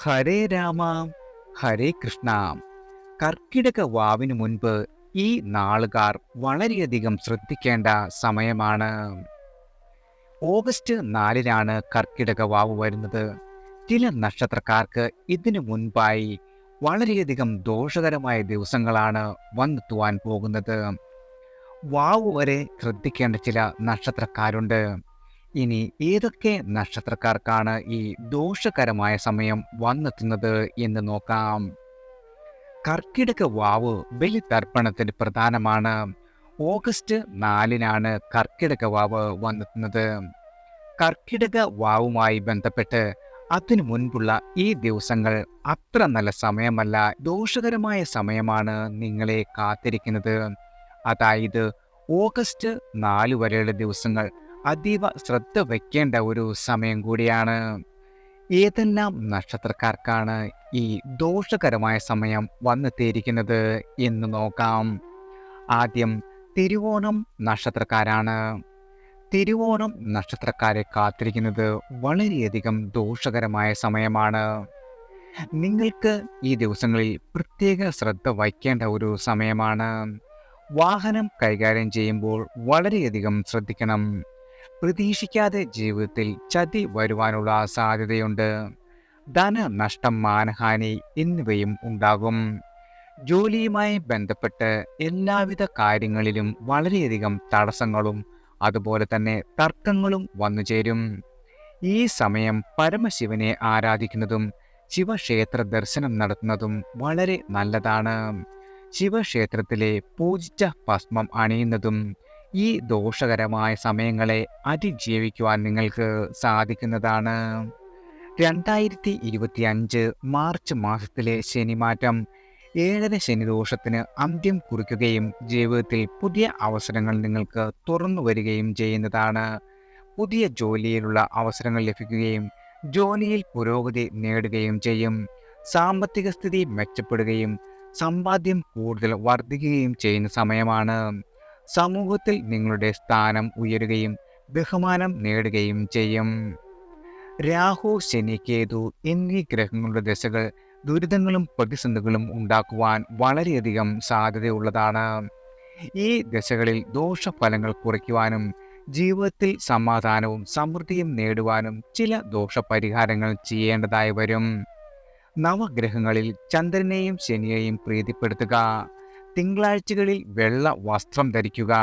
ഹരേ രാമ ഹരേ കൃഷ്ണ. കർക്കിടക വാവിന് മുൻപ് ഈ നാളുകാർ വളരെയധികം ശ്രദ്ധിക്കേണ്ട സമയമാണ്. ഓഗസ്റ്റ് 4-നാണ് കർക്കിടക വാവ് വരുന്നത്. ചില നക്ഷത്രക്കാർക്ക് ഇതിനു മുൻപായി വളരെയധികം ദോഷകരമായ ദിവസങ്ങളാണ് വന്നെത്തുവാൻ പോകുന്നത്. വാവ് വരെ ശ്രദ്ധിക്കേണ്ട ചില നക്ഷത്രക്കാരുണ്ട്. ഇനി ഏതൊക്കെ നക്ഷത്രക്കാർക്കാണ് ഈ ദോഷകരമായ സമയം വന്നെത്തുന്നത് എന്ന് നോക്കാം. കർക്കിടക വാവ് ബലിതർപ്പണത്തിന് പ്രധാനമാണ്. ഓഗസ്റ്റ് 4-നാണ് കർക്കിടക വാവ് വന്നെത്തുന്നത്. കർക്കിടക വാവുമായി ബന്ധപ്പെട്ട് അതിനു മുൻപുള്ള ഈ ദിവസങ്ങൾ അത്ര നല്ല സമയമല്ല, ദോഷകരമായ സമയമാണ് നിങ്ങളെ കാത്തിരിക്കുന്നത്. അതായത് ഓഗസ്റ്റ് 4 വരെയുള്ള ദിവസങ്ങൾ അതീവ ശ്രദ്ധ വയ്ക്കേണ്ട ഒരു സമയം കൂടിയാണ്. ഏതെല്ലാം നക്ഷത്രക്കാർക്കാണ് ഈ ദോഷകരമായ സമയം വന്നെത്തിയിരിക്കുന്നത് എന്ന് നോക്കാം. ആദ്യം തിരുവോണം നക്ഷത്രക്കാരാണ്. തിരുവോണം നക്ഷത്രക്കാരെ കാത്തിരിക്കുന്നത് വളരെയധികം ദോഷകരമായ സമയമാണ്. നിങ്ങൾക്ക് ഈ ദിവസങ്ങളിൽ പ്രത്യേക ശ്രദ്ധ വയ്ക്കേണ്ട ഒരു സമയമാണ്. വാഹനം കൈകാര്യം ചെയ്യുമ്പോൾ വളരെയധികം ശ്രദ്ധിക്കണം. പ്രതീക്ഷിക്കാതെ ജീവിതത്തിൽ ചതി വരുവാനുള്ള സാധ്യതയുണ്ട്. ധനനഷ്ടം, മാനഹാനി എന്നിവയും ഉണ്ടാകും. ജോലിയുമായി ബന്ധപ്പെട്ട് എല്ലാവിധ കാര്യങ്ങളിലും വളരെയധികം തടസ്സങ്ങളും അതുപോലെ തന്നെ തർക്കങ്ങളും വന്നുചേരും. ഈ സമയം പരമശിവനെ ആരാധിക്കുന്നതും ശിവക്ഷേത്ര ദർശനം നടത്തുന്നതും വളരെ നല്ലതാണ്. ശിവക്ഷേത്രത്തിലെ പൂജിച്ച ഭസ്മം അണിയുന്നതും ഈ ദോഷകരമായ സമയങ്ങളെ അതിജീവിക്കുവാൻ നിങ്ങൾക്ക് സാധിക്കുന്നതാണ്. 2025 മാർച്ച് മാസത്തിലെ ശനിമാറ്റം 7ര ശനിദോഷത്തിന് അന്ത്യം കുറിക്കുകയും ജീവിതത്തിൽ പുതിയ അവസരങ്ങൾ നിങ്ങൾക്ക് തുറന്നു വരികയും ചെയ്യുന്നതാണ്. പുതിയ ജോലിയിലുള്ള അവസരങ്ങൾ ലഭിക്കുകയും ജോലിയിൽ പുരോഗതി നേടുകയും ചെയ്യും. സാമ്പത്തിക സ്ഥിതി മെച്ചപ്പെടുകയും സമ്പാദ്യം കൂടുതൽ വർദ്ധിക്കുകയും ചെയ്യുന്ന സമയമാണ്. സമൂഹത്തിൽ നിങ്ങളുടെ സ്ഥാനം ഉയരുകയും ബഹുമാനം നേടുകയും ചെയ്യും. രാഹു, ശനി, കേതു എന്നീ ഗ്രഹങ്ങളുടെ ദശകൾ ദുരിതങ്ങളും പ്രതിസന്ധികളും ഉണ്ടാക്കുവാൻ വളരെയധികം സാധ്യതയുള്ളതാണ്. ഈ ദശകളിൽ ദോഷഫലങ്ങൾ കുറയ്ക്കുവാനും ജീവിതത്തിൽ സമാധാനവും സമൃദ്ധിയും നേടുവാനും ചില ദോഷപരിഹാരങ്ങൾ ചെയ്യേണ്ടതായി വരും. നവഗ്രഹങ്ങളിൽ ചന്ദ്രനെയും ശനിയെയും പ്രീതിപ്പെടുത്തുക. തിങ്കളാഴ്ചകളിൽ വെള്ള വസ്ത്രം ധരിക്കുക.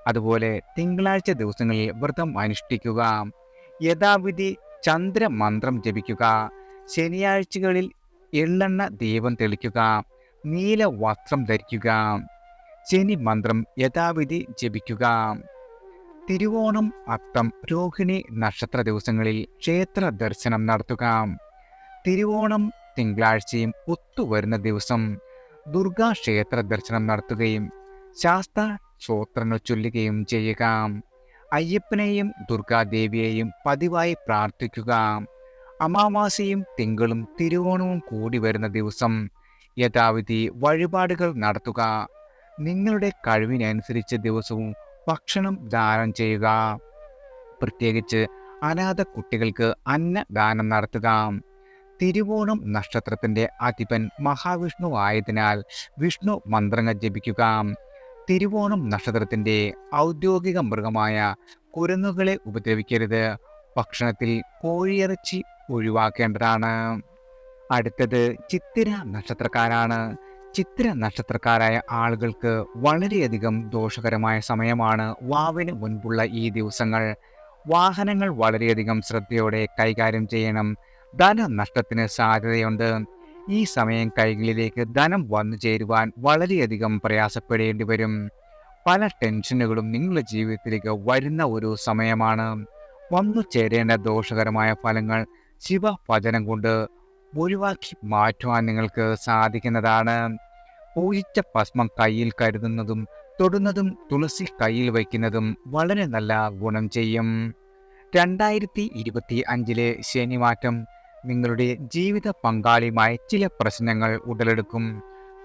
അതുപോലെ തിങ്കളാഴ്ച ദിവസങ്ങളിൽ വ്രതം അനുഷ്ഠിക്കുക. യഥാവിധി ചന്ദ്രമന്ത്രം ജപിക്കുക. ശനിയാഴ്ചകളിൽ എള്ളെണ്ണ ദീപം തെളിക്കുക. നീല വസ്ത്രം ധരിക്കുക. ശനി മന്ത്രം യഥാവിധി ജപിക്കുക. തിരുവോണം, അത്തം, രോഹിണി നക്ഷത്ര ദിവസങ്ങളിൽ ക്ഷേത്ര ദർശനം നടത്തുക. തിരുവോണം തിങ്കളാഴ്ചയും ഒത്തുവരുന്ന ദിവസം ദുർഗാ ക്ഷേത്ര ദർശനം നടത്തുകയും ശാസ്ത്ര സ്തോത്രങ്ങൾ ചൊല്ലുകയും ചെയ്യുക. അയ്യപ്പനെയും ദുർഗാദേവിയെയും പതിവായി പ്രാർത്ഥിക്കുക. അമാവാസിയും തിങ്കളും തിരുവോണവും കൂടി വരുന്ന ദിവസം യഥാവിധി വഴിപാടുകൾ നടത്തുക. നിങ്ങളുടെ കഴിവിനനുസരിച്ച് ദിവസവും ഭക്ഷണം ദാനം ചെയ്യുക. പ്രത്യേകിച്ച് അനാഥ കുട്ടികൾക്ക് അന്നദാനം നടത്തുക. തിരുവോണം നക്ഷത്രത്തിൻ്റെ അധിപൻ മഹാവിഷ്ണു ആയതിനാൽ വിഷ്ണു മന്ത്രങ്ങൾ ജപിക്കുക. തിരുവോണം നക്ഷത്രത്തിൻ്റെ ഔദ്യോഗിക മൃഗമായ കുരങ്ങുകളെ ഉപദ്രവിക്കരുത്. ഭക്ഷണത്തിൽ കോഴിയിറച്ചി ഒഴിവാക്കേണ്ടതാണ്. അടുത്തത് ചിത്തിര നക്ഷത്രക്കാരാണ്. ചിത്തിര നക്ഷത്രക്കാരായ ആളുകൾക്ക് വളരെയധികം ദോഷകരമായ സമയമാണ് വാവിന് മുൻപുള്ള ഈ ദിവസങ്ങൾ. വാഹനങ്ങൾ വളരെയധികം ശ്രദ്ധയോടെ കൈകാര്യം ചെയ്യണം. ധനനഷ്ടത്തിന് സാധ്യതയുണ്ട്. ഈ സമയം കൈകളിലേക്ക് ധനം വന്നു ചേരുവാൻ വളരെയധികം പ്രയാസപ്പെടേണ്ടി വരും. പല ടെൻഷനുകളും നിങ്ങളുടെ ജീവിതത്തിലേക്ക് വരുന്ന ഒരു സമയമാണ്. വന്നു ചേരേണ്ട ദോഷകരമായ ഫലങ്ങൾ ശിവഭജനം കൊണ്ട് ഒഴിവാക്കി മാറ്റുവാൻ നിങ്ങൾക്ക് സാധിക്കുന്നതാണ്. പൂജിച്ച ഭസ്മം കയ്യിൽ കരുതുന്നതും തൊടുന്നതും തുളസി കയ്യിൽ വയ്ക്കുന്നതും വളരെ നല്ല ഗുണം ചെയ്യും. 2025 ശനിമാറ്റം നിങ്ങളുടെ ജീവിത പങ്കാളിയുമായി ചില പ്രശ്നങ്ങൾ ഉടലെടുക്കും.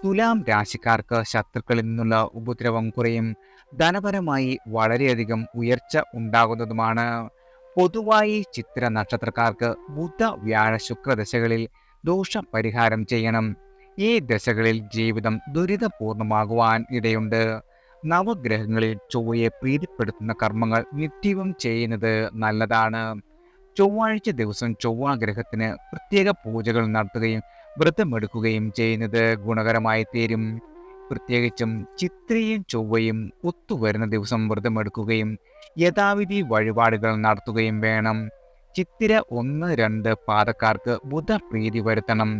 തുലാം രാശിക്കാർക്ക് ശത്രുക്കളിൽ നിന്നുള്ള ഉപദ്രവം കുറയും. ധനപരമായി വളരെയധികം ഉയർച്ച ഉണ്ടാകുന്നതുമാണ്. പൊതുവായി ചിത്തിര നക്ഷത്രക്കാർക്ക് ബുധ വ്യാഴ ശുക്ര ദശകളിൽ ദോഷം പരിഹാരം ചെയ്യണം. ഈ ദശകളിൽ ജീവിതം ദുരിതപൂർണമാകുവാൻ ഇടയുണ്ട്. നവഗ്രഹങ്ങളിൽ ചൊവ്വയെ പ്രീതിപ്പെടുത്തുന്ന കർമ്മങ്ങൾ നിത്യവും ചെയ്യുന്നത് നല്ലതാണ്. ചൊവ്വാഴ്ച ദിവസം ചൊവ്വാഗ്രഹത്തിന് പ്രത്യേക പൂജകൾ നടത്തുകയും വ്രതമെടുക്കുകയും ചെയ്യുന്നത് ഗുണകരമായി തീരും. പ്രത്യേകിച്ചും ചിത്രയും ചൊവ്വയും ഒത്തുവരുന്ന ദിവസം വ്രതമെടുക്കുകയും യഥാവിധി വഴിപാടുകൾ നടത്തുകയും വേണം. ചിത്തിര 1-2 പാദക്കാർക്ക് ബുധപ്രീതി വരുത്തണം.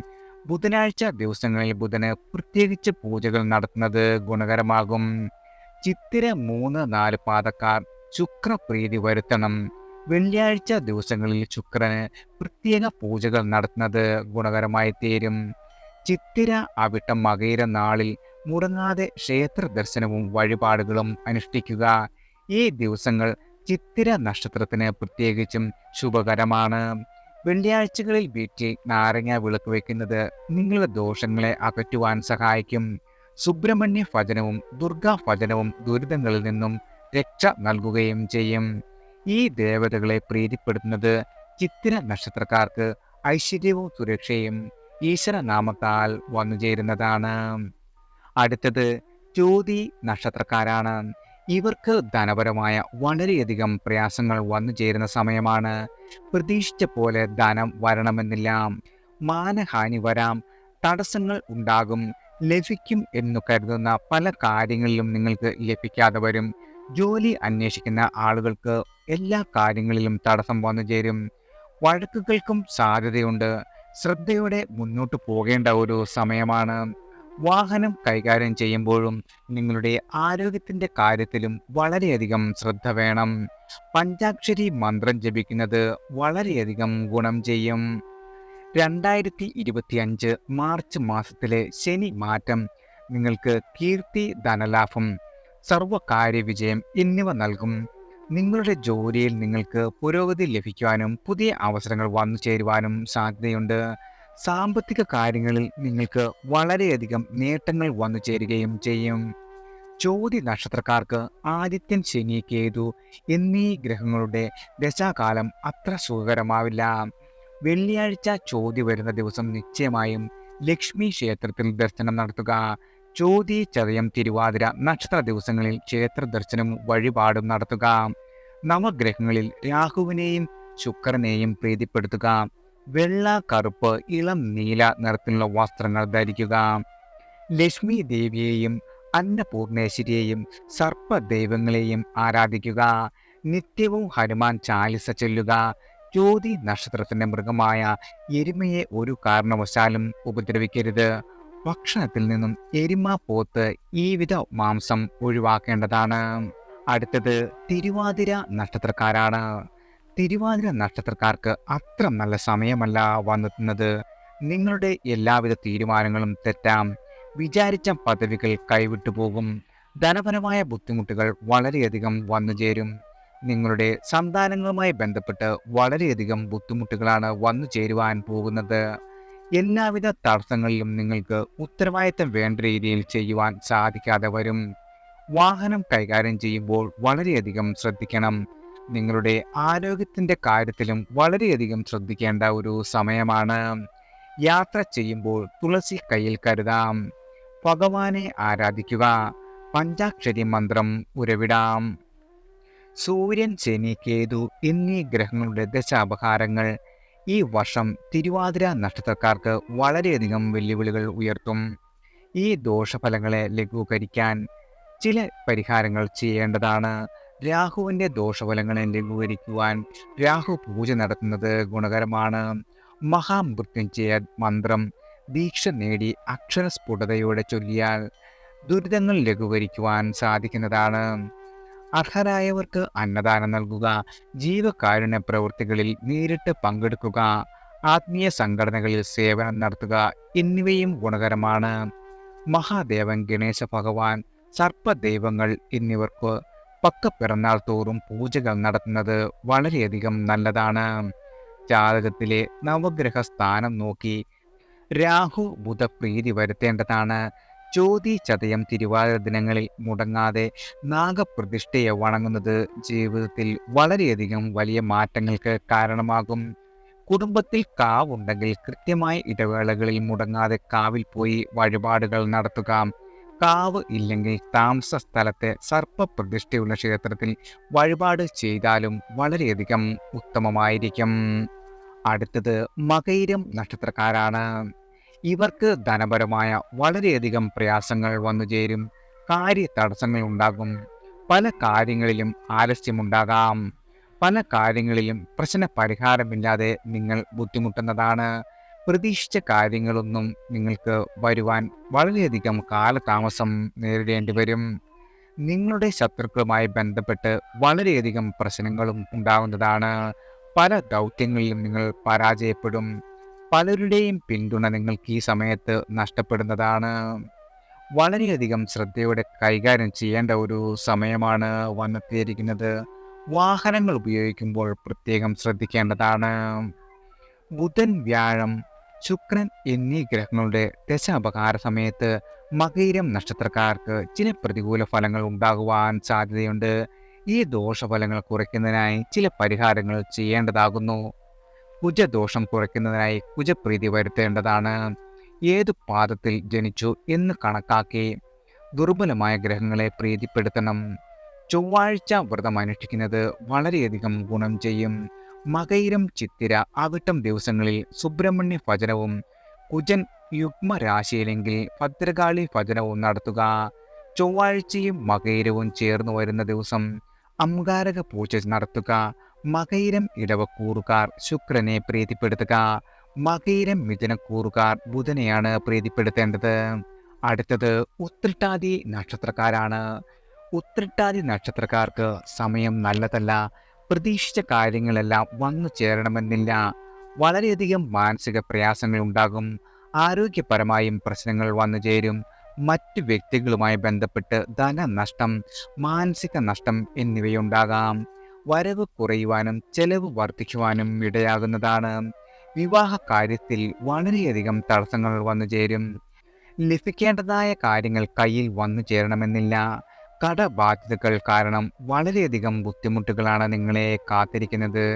ബുധനാഴ്ച ദിവസങ്ങളിൽ ബുധന് പ്രത്യേകിച്ച് പൂജകൾ നടത്തുന്നത് ഗുണകരമാകും. ചിത്തിര 3-4 പാദക്കാർ ശുക്രപ്രീതി വരുത്തണം. വെള്ളിയാഴ്ച ദിവസങ്ങളിൽ ശുക്രന് പ്രത്യേക പൂജകൾ നടത്തുന്നത് ഗുണകരമായി തീരും. ചിത്തിര അവിട്ടം മകയിര നാളിൽ മുടങ്ങാതെ ക്ഷേത്ര ദർശനവും വഴിപാടുകളും അനുഷ്ഠിക്കുക. ഈ ദിവസങ്ങൾ ചിത്തിര നക്ഷത്രത്തിന് പ്രത്യേകിച്ചും ശുഭകരമാണ്. വെള്ളിയാഴ്ചകളിൽ വീട്ടിൽ നാരങ്ങ വിളക്ക് വയ്ക്കുന്നത് നിങ്ങളുടെ ദോഷങ്ങളെ അകറ്റുവാൻ സഹായിക്കും. സുബ്രഹ്മണ്യ ഭജനവും ദുർഗാ ഭജനവും ദുരിതങ്ങളിൽ നിന്നും രക്ഷ നൽകുകയും ചെയ്യും. ഈ ദേവതകളെ പ്രീതിപ്പെടുത്തുന്നത് ചിത്തിര നക്ഷത്രക്കാർക്ക് ഐശ്വര്യവും സുരക്ഷയും ഈശ്വരനാമത്താൽ വന്നുചേരുന്നതാണ്. അടുത്തത് ചോതി നക്ഷത്രക്കാരാണ്. ഇവർക്ക് ധനപരമായ വളരെയധികം പ്രയാസങ്ങൾ വന്നു ചേരുന്ന സമയമാണ്. പ്രതീക്ഷിച്ച പോലെ ധനം വരണമെന്നില്ല. മാനഹാനി വരാം, തടസ്സങ്ങൾ ഉണ്ടാകും. ലഭിക്കും എന്നു കരുതുന്ന പല കാര്യങ്ങളിലും നിങ്ങൾക്ക് ലഭിക്കാതെ വരും. ജോലി അന്വേഷിക്കുന്ന ആളുകൾക്ക് എല്ലാ കാര്യങ്ങളിലും തടസ്സം വന്നു ചേരും. വഴക്കുകൾക്കും സാധ്യതയുണ്ട്. ശ്രദ്ധയോടെ മുന്നോട്ട് പോകേണ്ട ഒരു സമയമാണ്. വാഹനം കൈകാര്യം ചെയ്യുമ്പോഴും നിങ്ങളുടെ ആരോഗ്യത്തിൻ്റെ കാര്യത്തിലും വളരെയധികം ശ്രദ്ധ വേണം. പഞ്ചാക്ഷരി മന്ത്രം ജപിക്കുന്നത് വളരെയധികം ഗുണം ചെയ്യും. 2025 മാർച്ച് മാസത്തിലെ ശനി മാറ്റം നിങ്ങൾക്ക് കീർത്തി, ധനലാഭം, സർവകാര്യ വിജയം എന്നിവ നൽകും. നിങ്ങളുടെ ജോലിയിൽ നിങ്ങൾക്ക് പുരോഗതി ലഭിക്കുവാനും പുതിയ അവസരങ്ങൾ വന്നു ചേരുവാനും സാധ്യതയുണ്ട്. സാമ്പത്തിക കാര്യങ്ങളിൽ നിങ്ങൾക്ക് വളരെയധികം നേട്ടങ്ങൾ വന്നു ചേരുകയും ചെയ്യും. ചോതി നക്ഷത്രക്കാർക്ക് ആദിത്യൻ, ശനി, കേതു എന്നീ ഗ്രഹങ്ങളുടെ ദശാകാലം അത്ര സുഖകരമാവില്ല. വെള്ളിയാഴ്ച ചോതി വരുന്ന ദിവസം നിശ്ചയമായും ലക്ഷ്മി ക്ഷേത്രത്തിൽ ദർശനം നടത്തുക. ചോതി, ചതയം, തിരുവാതിര നക്ഷത്ര ദിവസങ്ങളിൽ ക്ഷേത്ര ദർശനവും വഴിപാടും നടത്തുക. നവഗ്രഹങ്ങളിൽ രാഹുവിനെയും ശുക്രനെയും പ്രീതിപ്പെടുത്തുക. വെള്ള, കറുപ്പ്, ഇളം നീല നിറത്തിലുള്ള വസ്ത്രങ്ങൾ ധരിക്കുക. ലക്ഷ്മി ദേവിയെയും അന്നപൂർണേശ്വരിയെയും സർപ്പദൈവങ്ങളെയും ആരാധിക്കുക. നിത്യവും ഹനുമാൻ ചാലിസ ചൊല്ലുക. ചോതി നക്ഷത്രത്തിന്റെ മൃഗമായ എരുമയെ ഒരു കാരണവശാലും ഉപദ്രവിക്കരുത്. ഭക്ഷണത്തിൽ നിന്നും എരുമ, പോത്ത് ഈ വിധ മാംസം ഒഴിവാക്കേണ്ടതാണ്. അടുത്തത് തിരുവാതിര നക്ഷത്രക്കാരാണ്. തിരുവാതിര നക്ഷത്രക്കാർക്ക് അത്ര നല്ല സമയമല്ല വന്നെത്തുന്നത്. നിങ്ങളുടെ എല്ലാവിധ തീരുമാനങ്ങളും തെറ്റാം. വിചാരിച്ച പദവികൾ കൈവിട്ടു പോകും. ധനപരമായ ബുദ്ധിമുട്ടുകൾ വളരെയധികം വന്നുചേരും. നിങ്ങളുടെ സന്താനങ്ങളുമായി ബന്ധപ്പെട്ട് വളരെയധികം ബുദ്ധിമുട്ടുകളാണ് വന്നു ചേരുവാൻ പോകുന്നത്. എല്ലാവിധ തടസ്സങ്ങളിലും നിങ്ങൾക്ക് ഉത്തരവാദിത്തം വേണ്ട രീതിയിൽ ചെയ്യുവാൻ സാധിക്കാതെ വരും. വാഹനം കൈകാര്യം ചെയ്യുമ്പോൾ വളരെയധികം ശ്രദ്ധിക്കണം. നിങ്ങളുടെ ആരോഗ്യത്തിൻ്റെ കാര്യത്തിലും വളരെയധികം ശ്രദ്ധിക്കേണ്ട ഒരു സമയമാണ്. യാത്ര ചെയ്യുമ്പോൾ തുളസി കയ്യിൽ കരുതാം. ഭഗവാനെ ആരാധിക്കുക. പഞ്ചാക്ഷരി മന്ത്രം ഉരവിടാം. സൂര്യൻ, ശനി, കേതു എന്നീ ഗ്രഹങ്ങളുടെ ദശാപഹാരങ്ങൾ ഈ വർഷം തിരുവാതിര നക്ഷത്രക്കാർക്ക് വളരെയധികം വെല്ലുവിളികൾ ഉയർത്തും. ഈ ദോഷഫലങ്ങളെ ലഘൂകരിക്കാൻ ചില പരിഹാരങ്ങൾ ചെയ്യേണ്ടതാണ്. രാഹുവിൻ്റെ ദോഷഫലങ്ങളെ ലഘൂകരിക്കുവാൻ രാഹു പൂജ നടത്തുന്നത് ഗുണകരമാണ്. മഹാമൃത്യുഞ്ജയ മന്ത്രം ദീക്ഷ നേടി അക്ഷരസ്ഫുടതയോടെ ചൊല്ലിയാൽ ദുരിതങ്ങൾ ലഘൂകരിക്കുവാൻ സാധിക്കുന്നതാണ്. അർഹരായവർക്ക് അന്നദാനം നൽകുക. ജീവകാരുണ്യ പ്രവൃത്തികളിൽ നേരിട്ട് പങ്കെടുക്കുക. ആത്മീയ സംഘടനകളിൽ സേവനം നടത്തുക എന്നിവയും ഗുണകരമാണ്. മഹാദേവൻ, ഗണേശ ഭഗവാൻ, സർപ്പദൈവങ്ങൾ എന്നിവർക്ക് പിറന്നാൾ തോറും പൂജകൾ നടത്തുന്നത് വളരെയധികം നല്ലതാണ്. ജാതകത്തിലെ നവഗ്രഹ സ്ഥാനം നോക്കി രാഹു ബുധ പ്രീതി വരുത്തേണ്ടതാണ്. ചോതി ചതയം തിരുവാതിര ദിനങ്ങളിൽ മുടങ്ങാതെ നാഗപ്രതിഷ്ഠയെ വണങ്ങുന്നത് ജീവിതത്തിൽ വളരെയധികം വലിയ മാറ്റങ്ങൾക്ക് കാരണമാകും. കുടുംബത്തിൽ കാവുണ്ടെങ്കിൽ കൃത്യമായ ഇടവേളകളിൽ മുടങ്ങാതെ കാവിൽ പോയി വഴിപാടുകൾ നടത്തുക. കാവ് ഇല്ലെങ്കിൽ താമസ സ്ഥലത്തെ സർപ്പപ്രതിഷ്ഠയുള്ള ക്ഷേത്രത്തിൽ വഴിപാട് ചെയ്താലും വളരെയധികം ഉത്തമമായിരിക്കും. അടുത്തത് മകയിരം നക്ഷത്രക്കാരാണ്. ഇവർക്ക് ധനപരമായ വളരെയധികം പ്രയാസങ്ങൾ വന്നുചേരും. കാര്യ തടസ്സങ്ങൾ ഉണ്ടാകും. പല കാര്യങ്ങളിലും ആലസ്യമുണ്ടാകാം. പല കാര്യങ്ങളിലും പ്രശ്ന പരിഹാരമില്ലാതെ നിങ്ങൾ ബുദ്ധിമുട്ടുന്നതാണ്. പ്രതീക്ഷിച്ച കാര്യങ്ങളൊന്നും നിങ്ങൾക്ക് വരുവാൻ വളരെയധികം കാലതാമസം നേരിടേണ്ടി വരും. നിങ്ങളുടെ ശത്രുക്കളുമായി ബന്ധപ്പെട്ട് വളരെയധികം പ്രശ്നങ്ങളും ഉണ്ടാകുന്നതാണ്. പല ദൗത്യങ്ങളിലും നിങ്ങൾ പരാജയപ്പെടും. പലരുടെയും പിന്തുണ നിങ്ങൾക്ക് ഈ സമയത്ത് നഷ്ടപ്പെടുന്നതാണ്. വളരെയധികം ശ്രദ്ധയോടെ കൈകാര്യം ചെയ്യേണ്ട ഒരു സമയമാണ് വന്നെത്തിയിരിക്കുന്നത്. വാഹനങ്ങൾ ഉപയോഗിക്കുമ്പോൾ പ്രത്യേകം ശ്രദ്ധിക്കേണ്ടതാണ്. ബുധൻ, വ്യാഴം, ശുക്രൻ എന്നീ ഗ്രഹങ്ങളുടെ ദശാപകാര സമയത്ത് മകയിരം നക്ഷത്രക്കാർക്ക് ചില പ്രതികൂല ഫലങ്ങൾ ഉണ്ടാകുവാൻ സാധ്യതയുണ്ട്. ഈ ദോഷഫലങ്ങൾ കുറയ്ക്കുന്നതിനായി ചില പരിഹാരങ്ങൾ ചെയ്യേണ്ടതാകുന്നു. കുജദോഷം കുറയ്ക്കുന്നതിനായി കുജപ്രീതി വരുത്തേണ്ടതാണ്. ഏതു പാദത്തിൽ ജനിച്ചു എന്ന് കണക്കാക്കി ദുർബലമായ ഗ്രഹങ്ങളെ പ്രീതിപ്പെടുത്തണം. ചൊവ്വാഴ്ച വ്രതം അനുഷ്ഠിക്കുന്നത് വളരെയധികം ഗുണം ചെയ്യും. മകയിരം, ചിത്തിര, അവിട്ടം ദിവസങ്ങളിൽ സുബ്രഹ്മണ്യ ഭജനവും കുജൻ യുഗ്മരാശിയിലെങ്കിൽ ഭദ്രകാളി ഭജനവും നടത്തുക. ചൊവ്വാഴ്ചയും മകയിരവും ചേർന്ന് വരുന്ന ദിവസം അംഗാരക പൂജ നടത്തുക. മകയിരം ഇടവക്കൂറുകാർ ശുക്രനെ പ്രീതിപ്പെടുത്തുക. മകയിരം മിഥുനക്കൂറുകാർ ബുധനെയാണ് പ്രീതിപ്പെടുത്തേണ്ടത്. അടുത്തത് ഉത്രട്ടാതി നക്ഷത്രക്കാരാണ്. ഉത്രട്ടാതി നക്ഷത്രക്കാർക്ക് സമയം നല്ലതല്ല. പ്രതീക്ഷിച്ച കാര്യങ്ങളെല്ലാം വന്നു ചേരണമെന്നില്ല. വളരെയധികം മാനസിക പ്രയാസങ്ങൾ ഉണ്ടാകും. ആരോഗ്യപരമായും പ്രശ്നങ്ങൾ വന്നു ചേരും. മറ്റു വ്യക്തികളുമായി ബന്ധപ്പെട്ട് ധനനഷ്ടം, മാനസിക നഷ്ടം എന്നിവയുണ്ടാകാം. വരവ് കുറയുവാനും ചെലവ് വർദ്ധിക്കുവാനും ഇടയാകുന്നതാണ്. വിവാഹ കാര്യത്തിൽ വളരെയധികം തടസ്സങ്ങൾ വന്നു ചേരും. ലഭിക്കേണ്ടതായ കാര്യങ്ങൾ കയ്യിൽ വന്നു ചേരണമെന്നില്ല. കടബാധ്യതകൾ കാരണം വളരെയധികം ബുദ്ധിമുട്ടുകളാണ് നിങ്ങളെ കാത്തിരിക്കുന്നത്.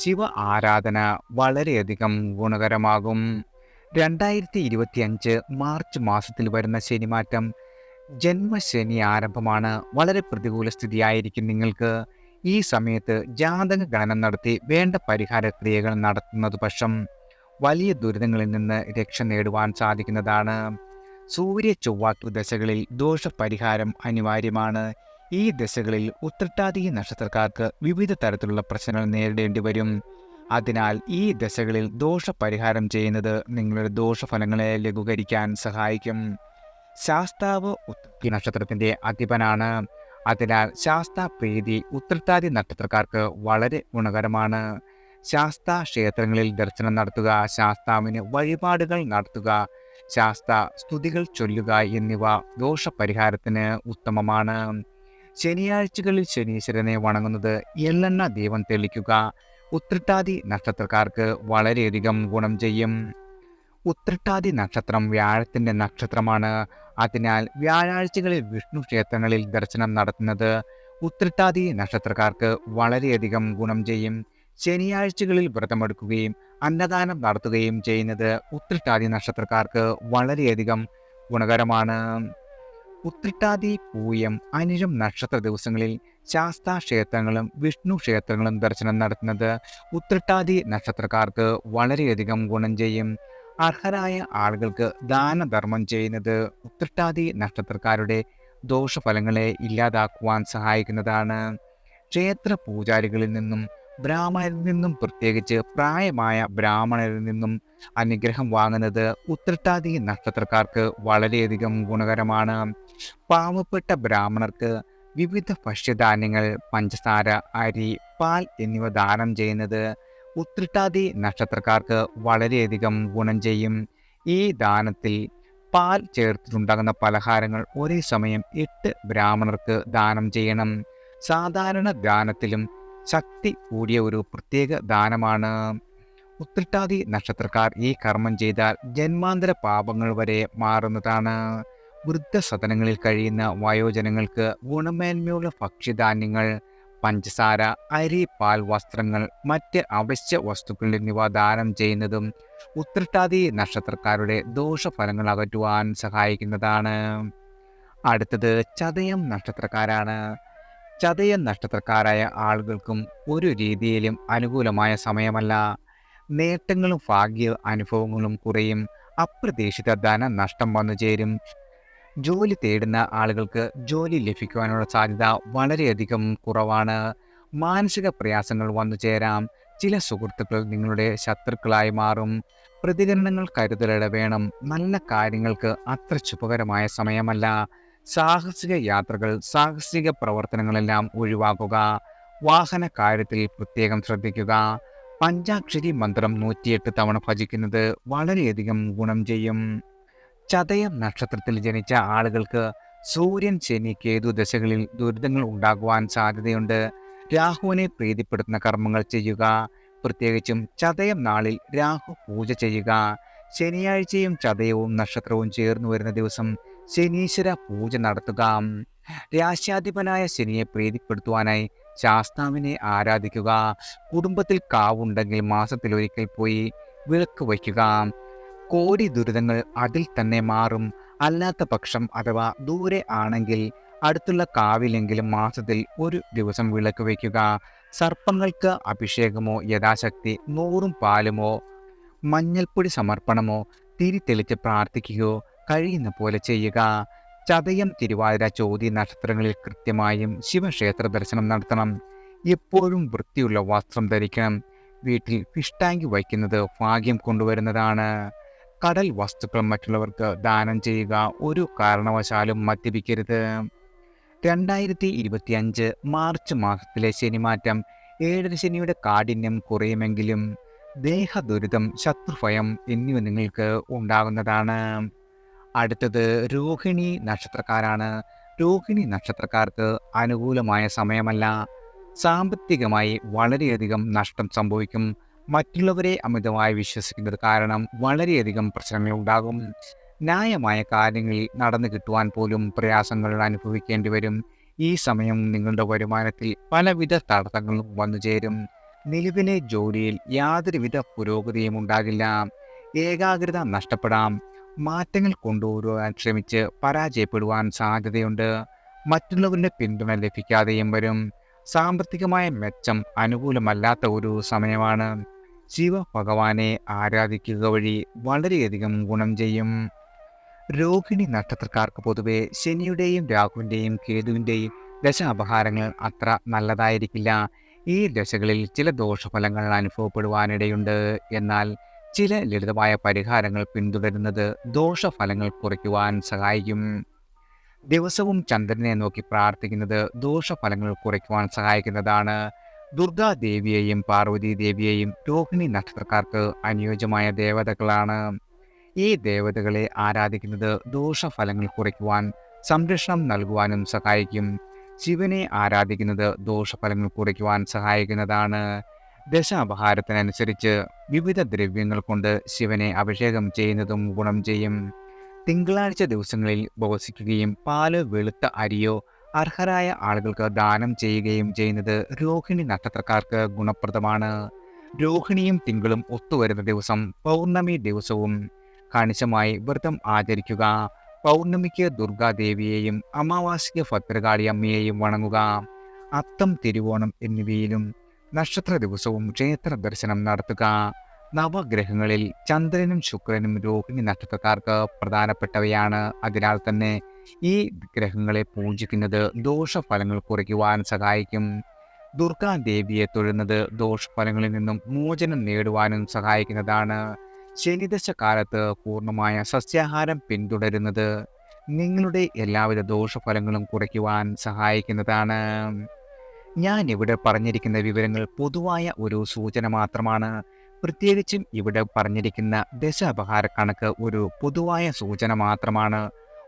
ശിവ ആരാധന വളരെയധികം ഗുണകരമാകും. 2025 മാർച്ച് മാസത്തിൽ വരുന്ന ശനിമാറ്റം ജന്മശനി ആരംഭമാണ്. വളരെ പ്രതികൂല സ്ഥിതിയായിരിക്കും നിങ്ങൾക്ക്. ഈ സമയത്ത് ജാതക ഗണനം നടത്തി വേണ്ട പരിഹാര ക്രിയകൾ നടത്തുന്നത് പക്ഷം വലിയ ദുരിതങ്ങളിൽ നിന്ന് രക്ഷ നേടുവാൻ സാധിക്കുന്നതാണ്. സൂര്യ ചൊവ്വാറ്റു ദശകളിൽ ദോഷപരിഹാരം അനിവാര്യമാണ്. ഈ ദശകളിൽ ഉത്രട്ടാതി നക്ഷത്രക്കാർക്ക് വിവിധ തരത്തിലുള്ള പ്രശ്നങ്ങൾ നേരിടേണ്ടി വരും. അതിനാൽ ഈ ദശകളിൽ ദോഷപരിഹാരം ചെയ്യുന്നത് നിങ്ങളുടെ ദോഷഫലങ്ങളെ ലഘൂകരിക്കാൻ സഹായിക്കും. ശാസ്താവ് ഉത്രട്ടാതി നക്ഷത്രത്തിന്റെ അധിപനാണ്. അതിനാൽ ശാസ്താ പ്രീതി ഉത്രട്ടാതി നക്ഷത്രക്കാർക്ക് വളരെ ഗുണകരമാണ്. ശാസ്താ ക്ഷേത്രങ്ങളിൽ ദർശനം നടത്തുക, ശാസ്താവിന് വഴിപാടുകൾ നടത്തുക, ശാസ്താ സ്തുതികൾ ചൊല്ലുക എന്നിവ ദോഷപരിഹാരത്തിന് ഉത്തമമാണ്. ശനിയാഴ്ചകളിൽ ശനീശ്വരനെ വണങ്ങുന്നത് എള്ളെണ്ണ ദീപം തെളിക്കുക ഉത്രട്ടാതി നക്ഷത്രക്കാർക്ക് വളരെയധികം ഗുണം ചെയ്യും. ഉത്രട്ടാതി നക്ഷത്രം വ്യാഴത്തിൻ്റെ നക്ഷത്രമാണ്. അതിനാൽ വ്യാഴാഴ്ചകളിൽ വിഷ്ണു ക്ഷേത്രങ്ങളിൽ ദർശനം നടത്തുന്നത് ഉത്രട്ടാതി നക്ഷത്രക്കാർക്ക് വളരെയധികം ഗുണം ചെയ്യും. ശനിയാഴ്ചകളിൽ വ്രതമെടുക്കുകയും അന്നദാനം നടത്തുകയും ചെയ്യുന്നത് ഉത്രട്ടാതി നക്ഷത്രക്കാർക്ക് വളരെയധികം ഗുണകരമാണ്. ഉത്രട്ടാതി, പൂയം, അനിഴം നക്ഷത്ര ദിവസങ്ങളിൽ ശാസ്താ ക്ഷേത്രങ്ങളും വിഷ്ണു ക്ഷേത്രങ്ങളും ദർശനം നടത്തുന്നത് ഉത്രട്ടാതി നക്ഷത്രക്കാർക്ക് വളരെയധികം ഗുണം ചെയ്യും. അർഹരായ ആളുകൾക്ക് ദാനധർമ്മം ചെയ്യുന്നത് ഉത്രട്ടാതി നക്ഷത്രക്കാരുടെ ദോഷഫലങ്ങളെ ഇല്ലാതാക്കുവാൻ സഹായിക്കുന്നതാണ്. ക്ഷേത്ര പൂജാരികളിൽ നിന്നും ബ്രാഹ്മണരിൽ നിന്നും, പ്രത്യേകിച്ച് പ്രായമായ ബ്രാഹ്മണരിൽ നിന്നും അനുഗ്രഹം വാങ്ങുന്നത് ഉത്രട്ടാതി നക്ഷത്രക്കാർക്ക് വളരെയധികം ഗുണകരമാണ്. പാവപ്പെട്ട ബ്രാഹ്മണർക്ക് വിവിധ ഭക്ഷ്യധാന്യങ്ങൾ, പഞ്ചസാര, അരി, പാൽ എന്നിവ ദാനം ചെയ്യുന്നത് ഉത്രട്ടാതി നക്ഷത്രക്കാർക്ക് വളരെയധികം ഗുണം ചെയ്യും. ഈ ദാനത്തിൽ പാൽ ചേർത്തിട്ടുണ്ടാകുന്ന പലഹാരങ്ങൾ ഒരേ സമയം 8 ബ്രാഹ്മണർക്ക് ദാനം ചെയ്യണം. സാധാരണ ദാനത്തിലും ശക്തി കൂടിയ ഒരു പ്രത്യേക ദാനമാണ്. ഉത്രട്ടാതി നക്ഷത്രക്കാർ ഈ കർമ്മം ചെയ്താൽ ജന്മാന്തര പാപങ്ങൾ വരെ മാറുന്നതാണ്. വൃദ്ധസദനങ്ങളിൽ കഴിയുന്ന വയോജനങ്ങൾക്ക് ഗുണമേന്മയുള്ള ഭക്ഷ്യധാന്യങ്ങൾ, പഞ്ചസാര, അരി, പാൽ, വസ്ത്രങ്ങൾ, മറ്റ് അവശ്യ വസ്തുക്കൾ എന്നിവ ദാനം ചെയ്യുന്നതും ഉത്രട്ടാതി നക്ഷത്രക്കാരുടെ ദോഷഫലങ്ങൾ അകറ്റുവാൻ സഹായിക്കുന്നതാണ്. അടുത്തത് ചതയം നക്ഷത്രക്കാരാണ്. ചതയം നക്ഷത്രക്കാരായ ആളുകൾക്കും ഒരു രീതിയിലും അനുകൂലമായ സമയമല്ല. നേട്ടങ്ങളും ഭാഗ്യ അനുഭവങ്ങളും കുറയും. അപ്രതീക്ഷിത ധന നഷ്ടം വന്നു ചേരും. ജോലി തേടുന്ന ആളുകൾക്ക് ജോലി ലഭിക്കുവാനുള്ള സാധ്യത വളരെയധികം കുറവാണ്. മാനസിക പ്രയാസങ്ങൾ വന്നു ചേരാം. ചില സുഹൃത്തുക്കൾ നിങ്ങളുടെ ശത്രുക്കളായി മാറും. പ്രതികരണങ്ങൾ കരുതലോടെ വേണം. നല്ല കാര്യങ്ങൾക്ക് അത്ര ശുഭകരമായ സമയമല്ല. സാഹസിക യാത്രകൾ, സാഹസിക പ്രവർത്തനങ്ങളെല്ലാം ഒഴിവാക്കുക. വാഹന കാര്യത്തിൽ പ്രത്യേകം ശ്രദ്ധിക്കുക. പഞ്ചാക്ഷരി മന്ത്രം 108 തവണ ഭജിക്കുന്നത് വളരെയധികം ഗുണം ചെയ്യും. ചതയം നക്ഷത്രത്തിൽ ജനിച്ച ആളുകൾക്ക് സൂര്യൻ, ശനി, കേതു ദശകളിൽ ദുരിതങ്ങൾ ഉണ്ടാകുവാൻ സാധ്യതയുണ്ട്. രാഹുവിനെ പ്രീതിപ്പെടുത്തുന്ന കർമ്മങ്ങൾ ചെയ്യുക. പ്രത്യേകിച്ചും ചതയം നാളിൽ രാഹു പൂജ ചെയ്യുക. ശനിയാഴ്ചയും ചതയവും നക്ഷത്രവും ചേർന്ന് വരുന്ന ദിവസം ശനീശ്വര പൂജ നടത്തുക. രാശ്യാധിപനായ ശനിയെ പ്രീതിപ്പെടുത്തുവാനായി ശാസ്താവിനെ ആരാധിക്കുക. കുടുംബത്തിൽ കാവുണ്ടെങ്കിൽ മാസത്തിലൊരിക്കൽ പോയി വിളക്ക് വയ്ക്കുക. കോടി ദുരിതങ്ങൾ അതിൽ തന്നെ മാറും. അല്ലാത്ത പക്ഷം അഥവാ ദൂരെ ആണെങ്കിൽ അടുത്തുള്ള കാവിലെങ്കിലും മാസത്തിൽ ഒരു ദിവസം വിളക്ക് വയ്ക്കുക. സർപ്പങ്ങൾക്ക് അഭിഷേകമോ യഥാശക്തി 100 പാലുമോ മഞ്ഞൾപ്പൊടി സമർപ്പണമോ തിരിതെളിച്ച് പ്രാർത്ഥിക്കുകയോ കഴിയുന്ന പോലെ ചെയ്യുക. ചതയം, തിരുവാതിര, ചോതി നക്ഷത്രങ്ങളിൽ കൃത്യമായും ശിവക്ഷേത്ര ദർശനം നടത്തണം. എപ്പോഴും വൃത്തിയുള്ള വസ്ത്രം ധരിക്കണം. വീട്ടിൽ ഫിഷ് ടാങ്ക് വയ്ക്കുന്നത് ഭാഗ്യം കൊണ്ടുവരുന്നതാണ്. കടൽ വസ്തുക്കൾ മറ്റുള്ളവർക്ക് ദാനം ചെയ്യുക. ഒരു കാരണവശാലും മദ്യപിക്കരുത്. 2025 മാർച്ച് മാസത്തിലെ ശനിമാറ്റം 7 ശനിയുടെ കാഠിന്യം കുറയുമെങ്കിലും ദേഹദുരിതം, ശത്രുഭയം എന്നിവ നിങ്ങൾക്ക് ഉണ്ടാകുന്നതാണ്. അടുത്തത് രോഹിണി നക്ഷത്രക്കാരാണ്. രോഹിണി നക്ഷത്രക്കാർക്ക് അനുകൂലമായ സമയമല്ല. സാമ്പത്തികമായി വളരെയധികം നഷ്ടം സംഭവിക്കും. മറ്റുള്ളവരെ അമിതമായി വിശ്വസിക്കുന്നത് കാരണം വളരെയധികം പ്രശ്നങ്ങൾ ഉണ്ടാകും. ന്യായമായ കാര്യങ്ങളിൽ നടന്നു കിട്ടുവാൻ പോലും പ്രയാസങ്ങൾ അനുഭവിക്കേണ്ടി വരും. ഈ സമയം നിങ്ങളുടെ വരുമാനത്തിൽ പലവിധ തടസ്സങ്ങളും വന്നു ചേരും. നിലവിലെ ജോലിയിൽ യാതൊരുവിധ പുരോഗതിയും ഉണ്ടാകില്ല. ഏകാഗ്രത നഷ്ടപ്പെടാം. മാറ്റങ്ങൾ കൊണ്ടുവരുവാൻ ശ്രമിച്ച് പരാജയപ്പെടുവാൻ സാധ്യതയുണ്ട്. മറ്റുള്ളവരുടെ പിന്തുണ ലഭിക്കാതെയും വരും. സാമ്പത്തികമായ മെച്ചം അനുകൂലമല്ലാത്ത ഒരു സമയമാണ്. ശിവഭഗവാനെ ആരാധിക്കുക വഴി വളരെയധികം ഗുണം ചെയ്യും. രോഹിണി നക്ഷത്രക്കാർക്ക് പൊതുവെ ശനിയുടെയും രാഹുവിൻ്റെയും കേതുവിൻ്റെയും ദശാപഹാരങ്ങൾ അത്ര നല്ലതായിരിക്കില്ല. ഈ ദശകളിൽ ചില ദോഷഫലങ്ങൾ അനുഭവപ്പെടുവാനിടയുണ്ട്. എന്നാൽ ചില ലളിതമായ പരിഹാരങ്ങൾ പിന്തുടരുന്നത് ദോഷഫലങ്ങൾ കുറയ്ക്കുവാൻ സഹായിക്കും. ദിവസവും ചന്ദ്രനെ നോക്കി പ്രാർത്ഥിക്കുന്നത് ദോഷഫലങ്ങൾ കുറയ്ക്കുവാൻ സഹായിക്കുന്നതാണ്. ദുർഗാദേവിയെയും പാർവതി ദേവിയെയും രോഹിണി നക്ഷത്രക്കാർക്ക് അനുയോജ്യമായ ദേവതകളാണ്. ഈ ദേവതകളെ ആരാധിക്കുന്നത് ദോഷഫലങ്ങൾ കുറയ്ക്കുവാൻ, സംരക്ഷണം നൽകുവാനും സഹായിക്കും. ശിവനെ ആരാധിക്കുന്നത് ദോഷഫലങ്ങൾ കുറയ്ക്കുവാൻ സഹായിക്കുന്നതാണ്. ദശാപഹാരത്തിനനുസരിച്ച് വിവിധ ദ്രവ്യങ്ങൾ കൊണ്ട് ശിവനെ അഭിഷേകം ചെയ്യുന്നതും ഗുണം ചെയ്യും. തിങ്കളാഴ്ച ദിവസങ്ങളിൽ ഉപവസിക്കുകയും പാല്, വെളുത്ത അരിയോ അർഹരായ ആളുകൾക്ക് ദാനം ചെയ്യുകയും ചെയ്യുന്നത് രോഹിണി നക്ഷത്രക്കാർക്ക് ഗുണപ്രദമാണ്. രോഹിണിയും തിങ്കളും ഒത്തുവരുന്ന ദിവസം പൗർണമി ദിവസവും കണിശമായി വ്രതം ആചരിക്കുക. പൗർണമിക്ക് ദുർഗാദേവിയെയും അമാവാസിക്ക് ഭദ്രകാളി അമ്മയെയും വണങ്ങുക. അത്തം, തിരുവോണം എന്നിവയിലും നക്ഷത്ര ദിവസവും ക്ഷേത്ര ദർശനം നടത്തുക. നവഗ്രഹങ്ങളിൽ ചന്ദ്രനും ശുക്രനും രോഹിണി നക്ഷത്രക്കാർക്ക് പ്രധാനപ്പെട്ടവയാണ്. അതിനാൽ തന്നെ ഈ ഗ്രഹങ്ങളെ പൂജിക്കുന്നത് ദോഷഫലങ്ങൾ കുറയ്ക്കുവാൻ സഹായിക്കും. ദുർഗാദേവിയെ തൊഴുന്നത് ദോഷഫലങ്ങളിൽ നിന്നും മോചനം നേടുവാനും സഹായിക്കുന്നതാണ്. ശനിദശ കാലത്ത് പൂർണ്ണമായ സസ്യാഹാരം പിന്തുടരുന്നത് നിങ്ങളുടെ എല്ലാവിധ ദോഷഫലങ്ങളും കുറയ്ക്കുവാൻ സഹായിക്കുന്നതാണ്. ഞാൻ ഇവിടെ പറഞ്ഞിരിക്കുന്ന വിവരങ്ങൾ പൊതുവായ ഒരു സൂചന മാത്രമാണ്. പ്രത്യേകിച്ചും ഇവിടെ പറഞ്ഞിരിക്കുന്ന ദശാപഹാര കണക്ക് ഒരു പൊതുവായ സൂചന മാത്രമാണ്.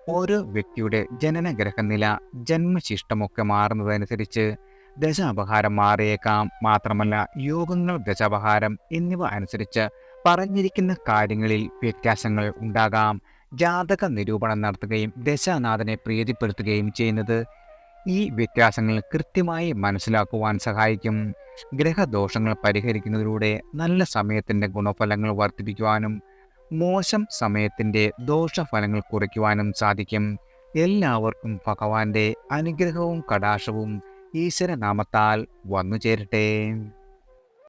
ഓരോ വ്യക്തിയുടെ ജനനഗ്രഹനില, ജന്മശിഷ്ടമൊക്കെ മാറുന്നതനുസരിച്ച് ദശാപഹാരം മാറിയേക്കാം. മാത്രമല്ല യോഗങ്ങൾ, ദശാപഹാരം എന്നിവ അനുസരിച്ച് പറഞ്ഞിരിക്കുന്ന കാര്യങ്ങളിൽ വ്യത്യാസങ്ങൾ ഉണ്ടാകാം. ജാതക നിരൂപണം നടത്തുകയും ദശാനാഥനെ പ്രീതിപ്പെടുത്തുകയും ചെയ്യുന്നത് ഈ വ്യത്യാസങ്ങൾ കൃത്യമായി മനസ്സിലാക്കുവാൻ സഹായിക്കും. ഗ്രഹദോഷങ്ങൾ പരിഹരിക്കുന്നതിലൂടെ നല്ല സമയത്തിൻ്റെ ഗുണഫലങ്ങൾ വർദ്ധിപ്പിക്കുവാനും മോശം സമയത്തിൻ്റെ ദോഷഫലങ്ങൾ കുറയ്ക്കുവാനും സാധിക്കും. എല്ലാവർക്കും ഭഗവാന്റെ അനുഗ്രഹവും കടാക്ഷവും ഈശ്വരനാമത്താൽ വന്നു ചേരട്ടെ.